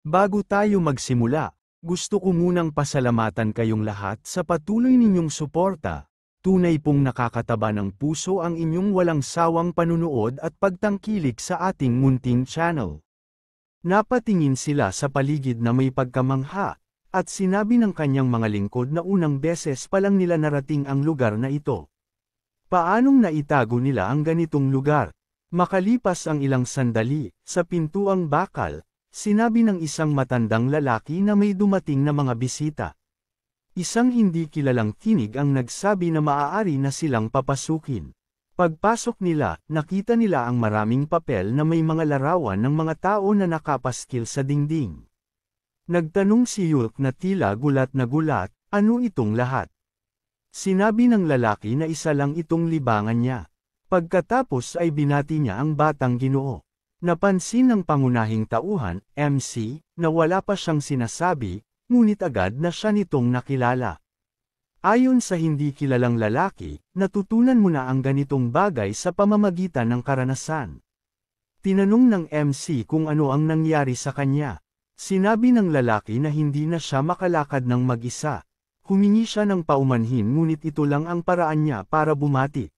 Bago tayo magsimula, gusto ko munang pasalamatan kayong lahat sa patuloy ninyong suporta. Tunay pong nakakataba ng puso ang inyong walang sawang panunood at pagtangkilik sa ating munting channel. Napatingin sila sa paligid na may pagkamangha, at sinabi ng kanyang mga lingkod na unang beses pa lang nila narating ang lugar na ito. Paanong naitago nila ang ganitong lugar? Makalipas ang ilang sandali, sa pintuang bakal, sinabi ng isang matandang lalaki na may dumating na mga bisita. Isang hindi kilalang tinig ang nagsabi na maaari na silang papasukin. Pagpasok nila, nakita nila ang maraming papel na may mga larawan ng mga tao na nakapaskil sa dingding. Nagtanong si Yulk na tila gulat na gulat, ano itong lahat? Sinabi ng lalaki na isa lang itong libangan niya. Pagkatapos ay binati niya ang batang Ginoo. Napansin ng pangunahing tauhan, MC, na wala pa siyang sinasabi, ngunit agad na siya nitong nakilala. Ayon sa hindi kilalang lalaki, natutunan mo na ang ganitong bagay sa pamamagitan ng karanasan. Tinanong ng MC kung ano ang nangyari sa kanya. Sinabi ng lalaki na hindi na siya makalakad ng mag-isa. Humingi siya ng paumanhin ngunit ito lang ang paraan niya para bumati.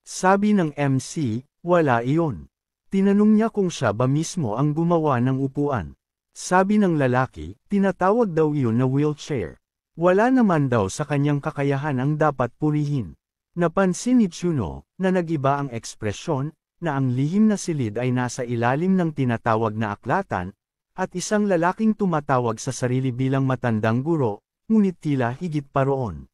Sabi ng MC, wala iyon. Tinanong niya kung siya ba mismo ang gumawa ng upuan. Sabi ng lalaki, tinatawag daw iyon na wheelchair. Wala naman daw sa kanyang kakayahan ang dapat purihin. Napansin ni Chuno, na nag-iba ang ekspresyon, na ang lihim na silid ay nasa ilalim ng tinatawag na aklatan, at isang lalaking tumatawag sa sarili bilang matandang guro, ngunit tila higit pa roon.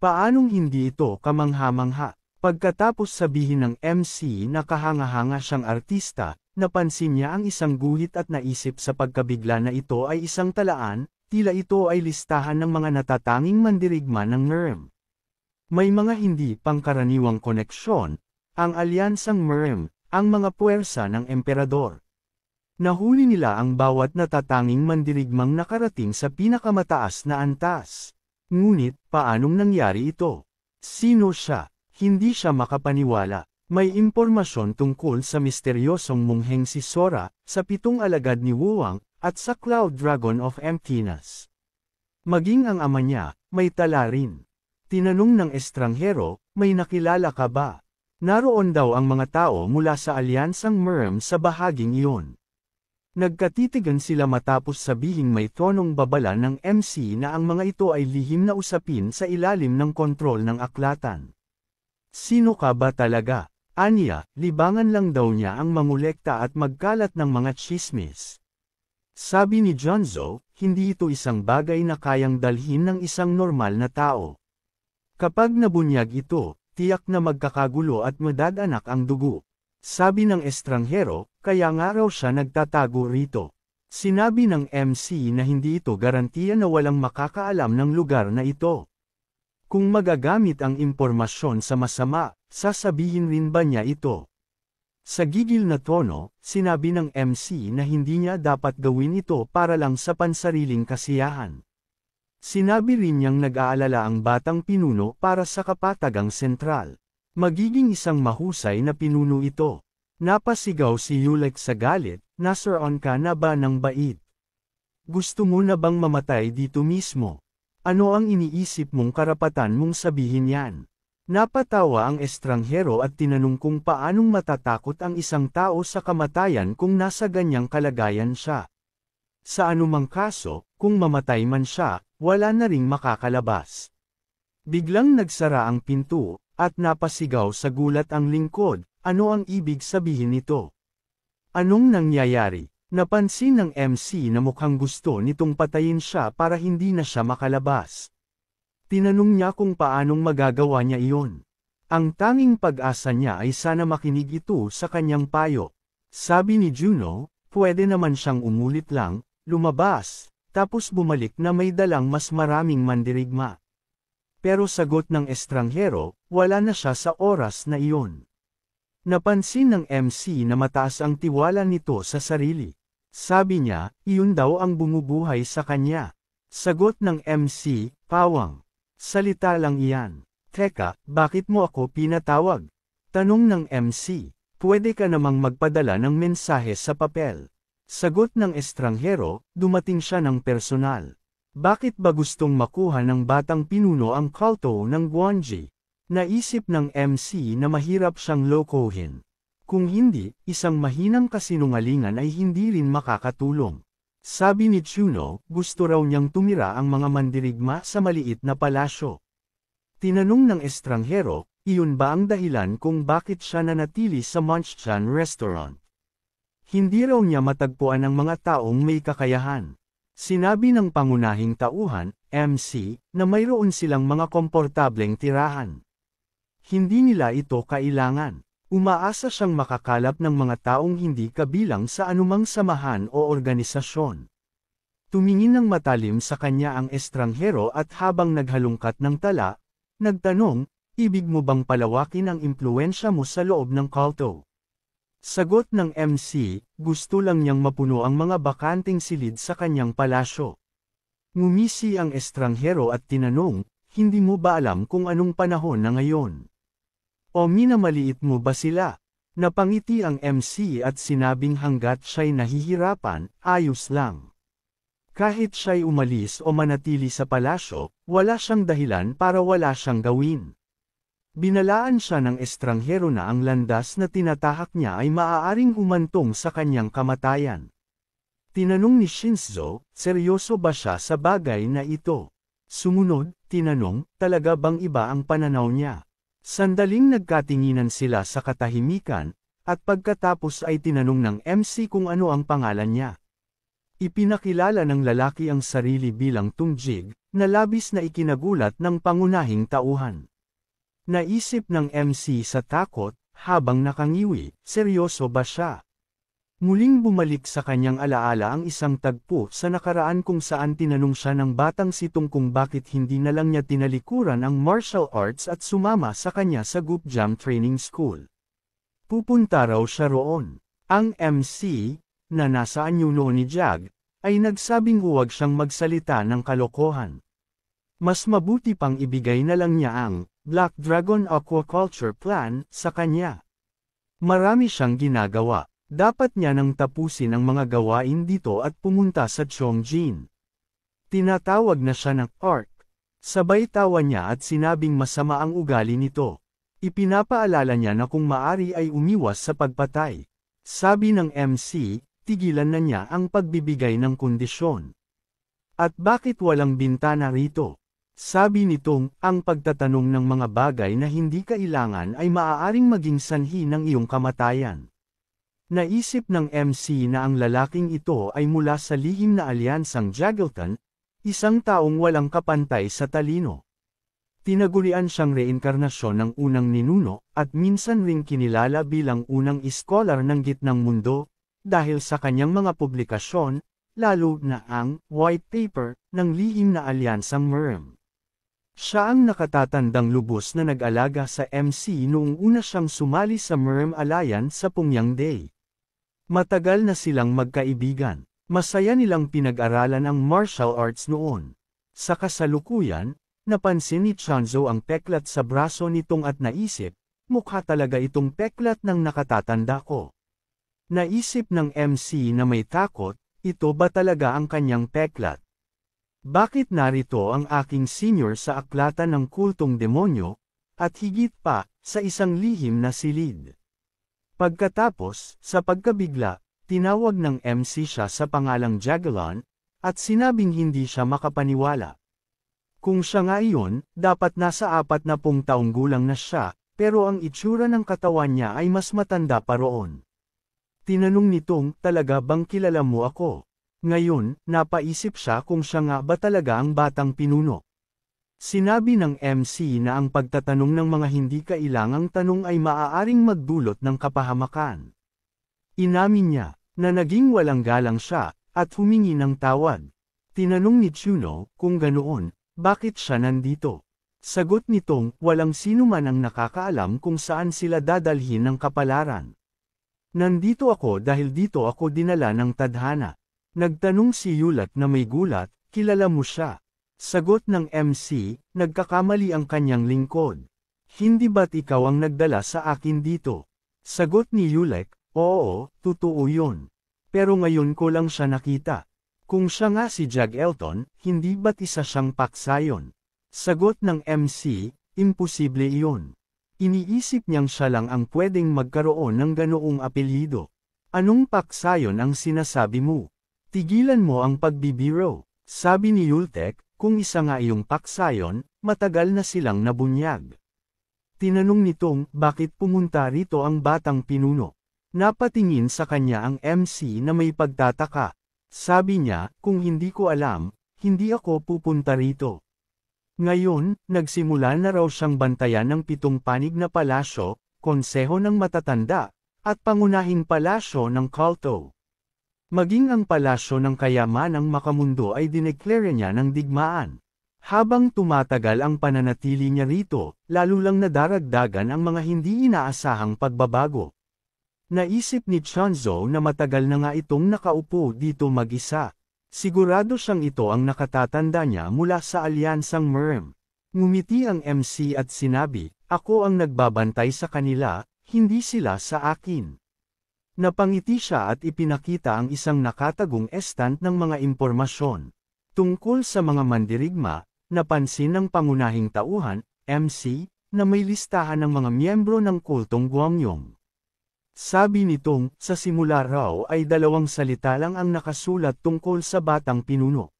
Paanong hindi ito kamangha-mangha? Pagkatapos sabihin ng MC na kahanga-hanga siyang artista, napansin niya ang isang guhit at naisip sa pagkabigla na ito ay isang talaan, tila ito ay listahan ng mga natatanging mandirigma ng NERM. May mga hindi pangkaraniwang koneksyon, ang alyansang MERM, ang mga puwersa ng emperador. Nahuli nila ang bawat natatanging mandirigmang nakarating sa pinakamataas na antas. Ngunit, paanong nangyari ito? Sino siya? Hindi siya makapaniwala. May impormasyon tungkol sa misteryosong mungheng si Sora, sa 7 alagad ni Wuwang, at sa Cloud Dragon of Emptiness. Maging ang ama niya, may tala rin. Tinanong ng estranghero, may nakilala ka ba? Naroon daw ang mga tao mula sa alyansang MERM sa bahaging iyon. Nagkatitigan sila matapos sabihing may tonong babala ng MC na ang mga ito ay lihim na usapin sa ilalim ng kontrol ng aklatan. Sino ka ba talaga? Anya, libangan lang daw niya ang mangolekta at magkalat ng mga tsismis. Sabi ni Jonzo, hindi ito isang bagay na kayang dalhin ng isang normal na tao. Kapag nabunyag ito, tiyak na magkakagulo at madadanak ang dugo. Sabi ng estranghero, kaya nga raw siya nagtatago rito. Sinabi ng MC na hindi ito garantiya na walang makakaalam ng lugar na ito. Kung magagamit ang impormasyon sa masama, sasabihin rin ba niya ito? Sa gigil na tono, sinabi ng MC na hindi niya dapat gawin ito para lang sa pansariling kasiyahan. Sinabi rin niyang nag-aalala ang batang pinuno para sa kapatagang sentral. Magiging isang mahusay na pinuno ito. Napasigaw si Yulek sa galit, nasaroon ka na ba ng bait? Gusto mo na bang mamatay dito mismo? Ano ang iniisip mong karapatan mong sabihin yan? Napatawa ang estranghero at tinanong kung paanong matatakot ang isang tao sa kamatayan kung nasa ganyang kalagayan siya. Sa anumang kaso, kung mamatay man siya, wala na ring makakalabas. Biglang nagsara ang pinto, at napasigaw sa gulat ang lingkod, ano ang ibig sabihin nito? Anong nangyayari? Napansin ng MC na mukhang gusto nitong patayin siya para hindi na siya makalabas. Tinanong niya kung paanong magagawa niya iyon. Ang tanging pag-asa niya ay sana makinig ito sa kanyang payo. Sabi ni Juno, pwede naman siyang umulit lang, lumabas, tapos bumalik na may dalang mas maraming mandirigma. Pero sagot ng estranghero, wala na siya sa oras na iyon. Napansin ng MC na mataas ang tiwala nito sa sarili. Sabi niya, iyon daw ang bumubuhay sa kanya. Sagot ng MC, pawang. Salita lang iyan. Teka, bakit mo ako pinatawag? Tanong ng MC, pwede ka namang magpadala ng mensahe sa papel. Sagot ng estranghero, dumating siya ng personal. Bakit ba gustong makuha ng batang pinuno ang kulto ng Guanji? Naisip ng MC na mahirap siyang lokohin. Kung hindi, isang mahinang kasinungalingan ay hindi rin makakatulong. Sabi ni Chuno, gusto raw niyang tumira ang mga mandirigma sa maliit na palasyo. Tinanong ng estranghero, iyon ba ang dahilan kung bakit siya nanatili sa Munchchan Restaurant? Hindi raw niya matagpuan ang mga taong may kakayahan. Sinabi ng pangunahing tauhan, MC, na mayroon silang mga komportableng tirahan. Hindi nila ito kailangan. Umaasa siyang makakalap ng mga taong hindi kabilang sa anumang samahan o organisasyon. Tumingin ng matalim sa kanya ang estranghero at habang naghalungkat ng tala, nagtanong, ibig mo bang palawakin ang impluensya mo sa loob ng kulto? Sagot ng MC, gusto lang niyang mapuno ang mga bakanting silid sa kanyang palasyo. Ngumisi ang estranghero at tinanong, hindi mo ba alam kung anong panahon na ngayon? O minamaliit mo ba sila? Napangiti ang MC at sinabing hanggat siya'y nahihirapan, ayos lang. Kahit siya'y umalis o manatili sa palasyo, wala siyang dahilan para wala siyang gawin. Binalaan siya ng estranghero na ang landas na tinatahak niya ay maaaring humantong sa kanyang kamatayan. Tinanong ni Shinzo, seryoso ba siya sa bagay na ito? Sumunod, tinanong, talaga bang iba ang pananaw niya? Sandaling nagkatinginan sila sa katahimikan, at pagkatapos ay tinanong ng MC kung ano ang pangalan niya. Ipinakilala ng lalaki ang sarili bilang Tungjig, na labis na ikinagulat ng pangunahing tauhan. Naisip ng MC sa takot, habang nakangiwi, seryoso ba siya? Muling bumalik sa kanyang alaala ang isang tagpo sa nakaraan kung saan tinanong siya ng batang sitong kung bakit hindi na lang niya tinalikuran ang martial arts at sumama sa kanya sa Gupjam Training School. Pupunta raw siya roon. Ang MC, na nasa anyuno ni Jag, ay nagsabing huwag siyang magsalita ng kalokohan. Mas mabuti pang ibigay na lang niya ang Black Dragon Aquaculture Plan sa kanya. Marami siyang ginagawa. Dapat niya nang tapusin ang mga gawain dito at pumunta sa Chongjin. Tinatawag na siya ng Ark. Sabay tawa niya at sinabing masama ang ugali nito. Ipinapaalala niya na kung maari ay umiwas sa pagpatay. Sabi ng MC, tigilan na niya ang pagbibigay ng kondisyon. At bakit walang bintana rito? Sabi nitong, ang pagtatanong ng mga bagay na hindi kailangan ay maaaring maging sanhi ng iyong kamatayan. Naisip ng MC na ang lalaking ito ay mula sa lihim na alyansang Jageltan, isang taong walang kapantay sa talino. Tinagurian siyang reinkarnasyon ng unang ninuno, at minsan ring kinilala bilang unang iskolar ng gitnang mundo, dahil sa kanyang mga publikasyon, lalo na ang white paper ng lihim na alyansang MERM. Siya ang nakatatandang lubos na nag-alaga sa MC noong una siyang sumali sa MERM Alliance sa Pungyang Day. Matagal na silang magkaibigan. Masaya nilang pinag-aralan ang martial arts noon. Sa kasalukuyan, napansin ni Chanzo ang peklat sa braso nitong at naisip, mukha talaga itong peklat ng nakatatanda ko. Naisip ng MC na may takot, ito ba talaga ang kanyang peklat? Bakit narito ang aking senior sa aklatan ng kultong demonyo, at higit pa, sa isang lihim na silid? Pagkatapos, sa pagkabigla, tinawag ng MC siya sa pangalang Jagelon, at sinabing hindi siya makapaniwala. Kung siya nga iyon, dapat nasa 40 taong gulang na siya, pero ang itsura ng katawan niya ay mas matanda pa roon. Tinanong nitong, talaga bang kilala mo ako? Ngayon, napaisip siya kung siya nga ba talaga ang batang pinuno. Sinabi ng MC na ang pagtatanong ng mga hindi kailangang tanong ay maaaring magdulot ng kapahamakan. Inamin niya, na naging walang galang siya, at humingi ng tawad. Tinanong ni Chuno, kung ganoon, bakit siya nandito? Sagot nitong, walang sino man ang nakakaalam kung saan sila dadalhin ng kapalaran. Nandito ako dahil dito ako dinala ng tadhana. Nagtanong si Yulat na may gulat, kilala mo siya? Sagot ng MC, nagkakamali ang kanyang lingkod. Hindi ba't ikaw ang nagdala sa akin dito? Sagot ni Yulek, oo, totoo yun. pero ngayon ko lang siya nakita. Kung siya nga si Jag Elton, hindi ba't isa siyang paksayon? Sagot ng MC, imposible iyon. Iniisip niyang siya lang ang pwedeng magkaroon ng ganoong apelyido. Anong paksayon ang sinasabi mo? Tigilan mo ang pagbibiro. Sabi ni Yultek, kung isa nga iyong paksayon, matagal na silang nabunyag. Tinanong nitong, bakit pumunta rito ang batang pinuno? Napatingin sa kanya ang MC na may pagtataka. Sabi niya, kung hindi ko alam, hindi ako pupunta rito. Ngayon, nagsimula na raw siyang bantayan ng 7 panig na palasyo, konseho ng matatanda, at pangunahing palasyo ng Kalto. Maging ang palasyo ng kayamanang Makamundo ay dineklara niya ng digmaan. Habang tumatagal ang pananatili niya rito, lalo lang nadaragdagan ang mga hindi inaasahang pagbabago. Naisip ni Chonzo na matagal na nga itong nakaupo dito mag-isa. Sigurado siyang ito ang nakatatanda niya mula sa alyansang MERM. Ngumiti ang MC at sinabi, ako ang nagbabantay sa kanila, hindi sila sa akin. Napangiti siya at ipinakita ang isang nakatagong estant ng mga impormasyon. Tungkol sa mga mandirigma, napansin ng pangunahing tauhan, MC, na may listahan ng mga miyembro ng kultong Guangyong. Sabi nitong, sa simula raw ay 2 salita lang ang nakasulat tungkol sa batang pinuno.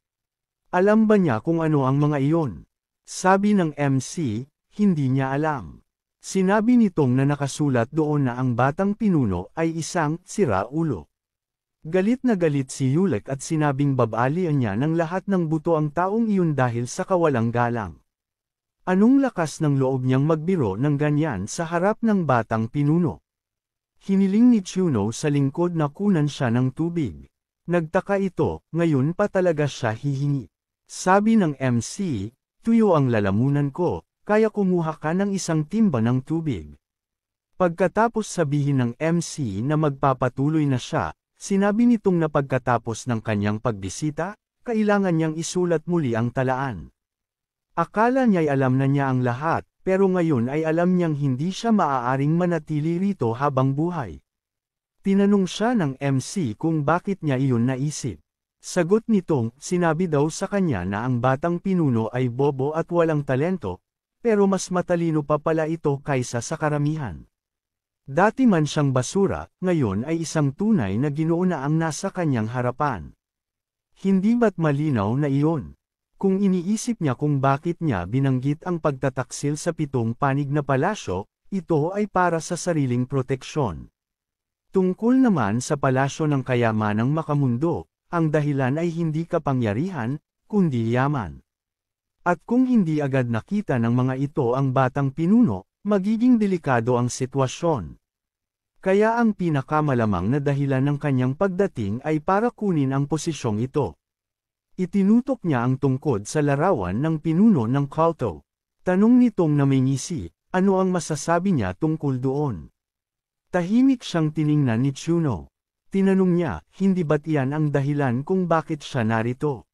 Alam ba niya kung ano ang mga iyon? Sabi ng MC, hindi niya alam. Sinabi nitong na nakasulat doon na ang batang pinuno ay isang siraulo. Galit na galit si Yulek at sinabing babalian niya ng lahat ng buto ang taong iyon dahil sa kawalang galang. Anong lakas ng loob niyang magbiro ng ganyan sa harap ng batang pinuno? Hiniling ni Chuno sa lingkod na kunan siya ng tubig. Nagtaka ito, ngayon pa talaga siya hihingi. Sabi ng MC, tuyo ang lalamunan ko, kaya kumuha ka ng isang timba ng tubig. Pagkatapos sabihin ng MC na magpapatuloy na siya, sinabi nitong na pagkatapos ng kanyang pagbisita, kailangan niyang isulat muli ang talaan. Akala niya'y alam na niya ang lahat. Pero ngayon ay alam niyang hindi siya maaaring manatili rito habang buhay. Tinanong siya ng MC kung bakit niya iyon naisip. Sagot nitong, sinabi daw sa kanya na ang batang pinuno ay bobo at walang talento, pero mas matalino pa pala ito kaysa sa karamihan. Dati man siyang basura, ngayon ay isang tunay na Ginoo na ang nasa kanyang harapan. Hindi ba't malinaw na iyon? Kung iniisip niya kung bakit niya binanggit ang pagtataksil sa 7 panig na palasyo, ito ay para sa sariling proteksyon. Tungkol naman sa palasyo ng kayamanang Makamundo, ang dahilan ay hindi kapangyarihan, kundi yaman. At kung hindi agad nakita ng mga ito ang batang pinuno, magiging delikado ang sitwasyon. Kaya ang pinakamalamang na dahilan ng kanyang pagdating ay para kunin ang posisyong ito. Itinutok niya ang tungkod sa larawan ng pinuno ng Kalto. Tanong nitong na may ngisi, ano ang masasabi niya tungkol doon? Tahimik siyang tiningnan ni Chuno. Tinanong niya, hindi ba't iyan ang dahilan kung bakit siya narito?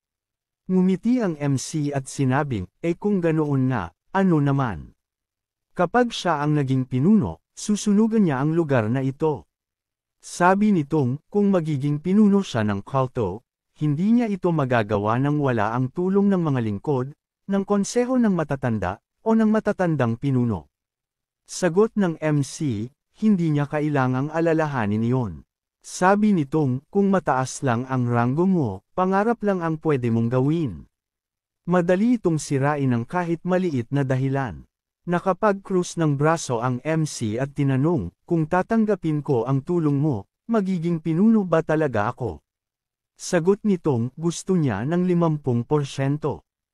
Ngumiti ang MC at sinabing, kung ganoon nga, ano naman? Kapag siya ang naging pinuno, susunugan niya ang lugar na ito. Sabi nitong, kung magiging pinuno siya ng Kalto, hindi niya ito magagawa nang wala ang tulong ng mga lingkod, ng konseho ng matatanda, o ng matatandang pinuno. Sagot ng MC, hindi niya kailangang alalahanin iyon. Sabi nitong, kung mataas lang ang ranggo mo, pangarap lang ang pwede mong gawin. Madali itong sirain ng kahit maliit na dahilan. Nakapag-krus ng braso ang MC at tinanong, kung tatanggapin ko ang tulong mo, magiging pinuno ba talaga ako? Sagot nitong, gusto niya ng 50%.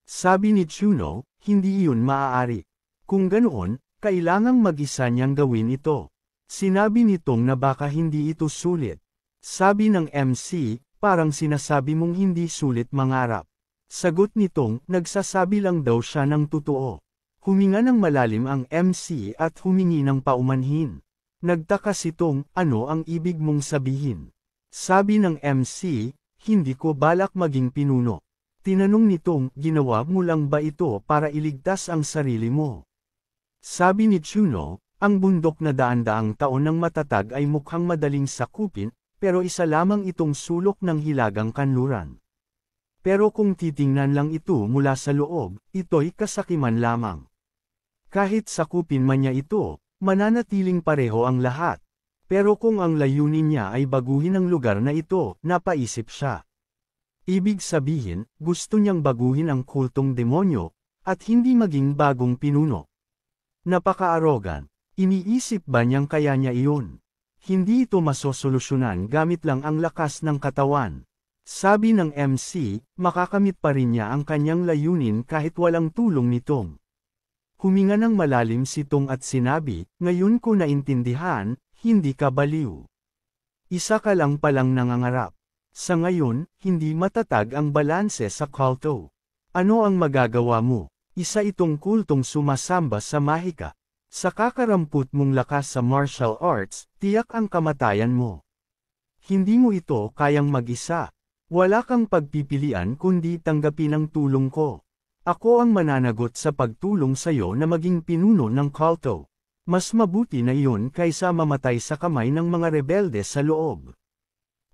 Sabi ni Chuno, hindi iyon maaari. Kung ganoon, kailangang mag-isa niyang gawin ito. Sinabi nitong na baka hindi ito sulit. Sabi ng MC, parang sinasabi mong hindi sulit mangarap. Sagot nitong, nagsasabi lang daw siya ng totoo. Huminga ng malalim ang MC at humingi ng paumanhin. Nagtaka sitong, ano ang ibig mong sabihin? Sabi ng MC, hindi ko balak maging pinuno. Tinanong nitong, ginawa mo lang ba ito para iligtas ang sarili mo? Sabi ni Chuno, ang bundok na daan-daang taon ng matatag ay mukhang madaling sakupin, pero isa lamang itong sulok ng hilagang kanluran. Pero kung titingnan lang ito mula sa loob, ito'y kasakiman lamang. Kahit sakupin man niya ito, mananatiling pareho ang lahat. Pero kung ang layunin niya ay baguhin ang lugar na ito, napaisip siya. Ibig sabihin, gusto niyang baguhin ang kultong demonyo, at hindi maging bagong pinuno. Napaka-arogan. Iniisip ba niyang kaya niya iyon? Hindi ito masosolusyonan gamit lang ang lakas ng katawan. Sabi ng MC, makakamit pa rin niya ang kanyang layunin kahit walang tulong nitong. Huminga ng malalim si Tong at sinabi, ngayon ko naintindihan, hindi ka baliw. Isa ka lang palang nangangarap. Sa ngayon, hindi matatag ang balanse sa kulto. Ano ang magagawa mo? Isa itong kultong sumasamba sa mahika. Sa kakarampot mong lakas sa martial arts, tiyak ang kamatayan mo. Hindi mo ito kayang mag-isa. Wala kang pagpipilian kundi tanggapin ang tulong ko. Ako ang mananagot sa pagtulong sa'yo na maging pinuno ng kulto. Mas mabuti na iyon kaysa mamatay sa kamay ng mga rebelde sa loob.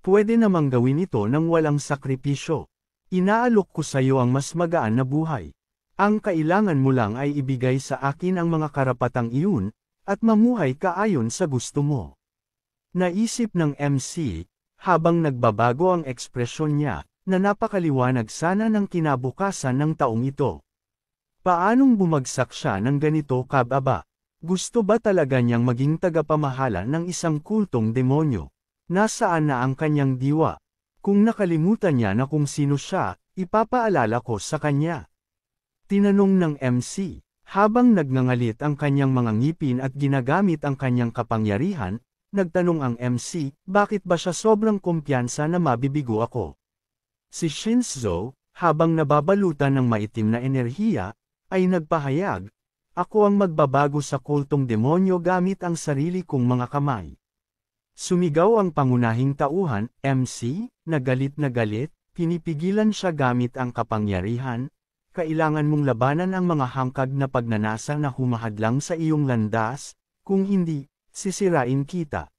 Pwede namang gawin ito ng walang sakripisyo. Inaalok ko sa iyo ang mas magaan na buhay. Ang kailangan mo lang ay ibigay sa akin ang mga karapatang iyon, at mamuhay ka ayon sa gusto mo. Naisip ng MC, habang nagbabago ang ekspresyon niya, na napakaliwanag sana ng kinabukasan ng taong ito. Paanong bumagsak siya ng ganito kababa? Gusto ba talaga niyang maging tagapamahala ng isang kultong demonyo? Nasaan na ang kanyang diwa? Kung nakalimutan niya na kung sino siya, ipapaalala ko sa kanya. Tinanong ng MC, habang nagngangalit ang kanyang mga ngipin at ginagamit ang kanyang kapangyarihan, nagtanong ang MC, bakit ba siya sobrang kumpiyansa na mabibigo ako? Si Shinzo, habang nababalutan ng maitim na enerhiya, ay nagpahayag, ako ang magbabago sa kultong demonyo gamit ang sarili kong mga kamay. Sumigaw ang pangunahing tauhan, MC, na galit, pinipigilan siya gamit ang kapangyarihan, kailangan mong labanan ang mga hangkag na pagnanasa na humahadlang sa iyong landas, kung hindi, sisirain kita.